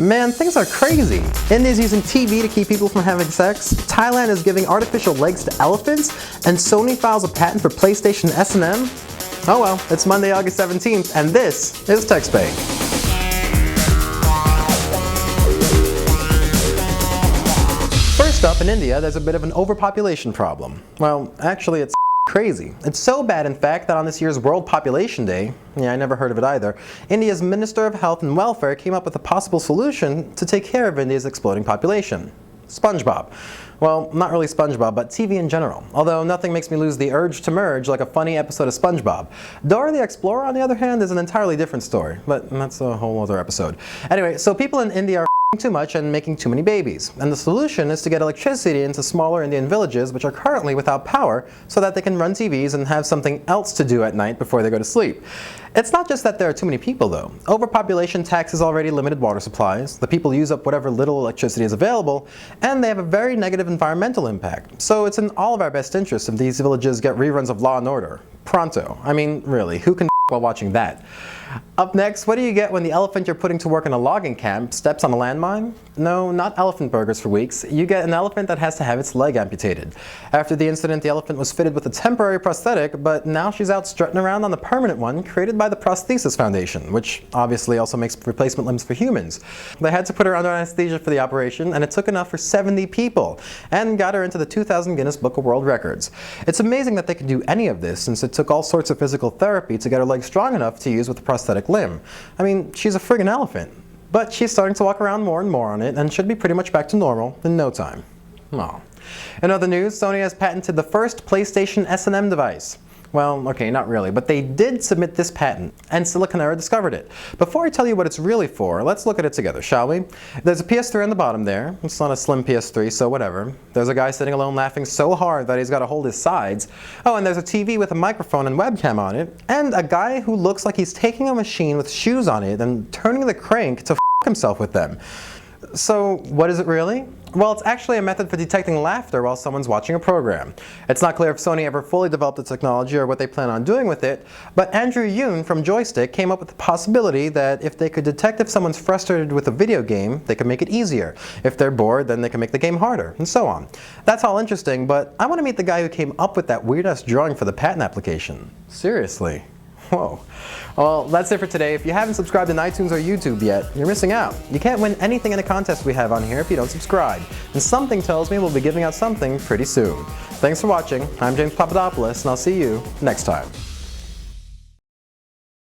Man, things are crazy. India's using TV to keep people from having sex, Thailand is giving artificial legs to elephants, and Sony files a patent for Playstation S&M? Oh well, it's Monday, August 17th, and this is TechSpank. First up, in India, there's a bit of an overpopulation problem. Well, actually, it's crazy. It's so bad, in fact, that on this year's World Population Day, yeah, I never heard of it either, India's Minister of Health and Welfare came up with a possible solution to take care of India's exploding population. Spongebob. Well, not really Spongebob, but TV in general. Although nothing makes me lose the urge to merge like a funny episode of Spongebob. Dora the Explorer, on the other hand, is an entirely different story, but that's a whole other episode. Anyway, so people in India are too much and making too many babies. And the solution is to get electricity into smaller Indian villages which are currently without power so that they can run TVs and have something else to do at night before they go to sleep. It's not just that there are too many people though. Overpopulation taxes already limited water supplies, the people use up whatever little electricity is available, and they have a very negative environmental impact. So it's in all of our best interest if these villages get reruns of Law and Order. Pronto. I mean, really, who can while watching that? Up next, what do you get when the elephant you're putting to work in a logging camp steps on a landmine? No, not elephant burgers for weeks. You get an elephant that has to have its leg amputated. After the incident, the elephant was fitted with a temporary prosthetic, but now she's out strutting around on the permanent one created by the Prosthetic Foundation, which obviously also makes replacement limbs for humans. They had to put her under anesthesia for the operation, and it took enough for 70 people, and got her into the 2000 Guinness Book of World Records. It's amazing that they could do any of this, since it took all sorts of physical therapy to get her leg strong enough to use with a prosthetic limb. I mean, she's a friggin' elephant. But she's starting to walk around more and more on it and should be pretty much back to normal in no time. Aw. In other news, Sony has patented the first PlayStation S&M device. Well, okay, not really, but they did submit this patent, and Siliconera discovered it. Before I tell you what it's really for, let's look at it together, shall we? There's a PS3 on the bottom there. It's not a slim PS3, so whatever. There's a guy sitting alone laughing so hard that he's got to hold his sides. Oh, and there's a TV with a microphone and webcam on it, and a guy who looks like he's taking a machine with shoes on it and turning the crank to f*** himself with them. So, what is it really? Well, it's actually a method for detecting laughter while someone's watching a program. It's not clear if Sony ever fully developed the technology or what they plan on doing with it, but Andrew Yoon from Joystick came up with the possibility that if they could detect if someone's frustrated with a video game, they could make it easier. If they're bored, then they can make the game harder, and so on. That's all interesting, but I want to meet the guy who came up with that weird-ass drawing for the patent application. Seriously. Whoa. Well, that's it for today. If you haven't subscribed in iTunes or YouTube yet, you're missing out. You can't win anything in a contest we have on here if you don't subscribe. And something tells me we'll be giving out something pretty soon. Thanks for watching. I'm James Papadopoulos, and I'll see you next time.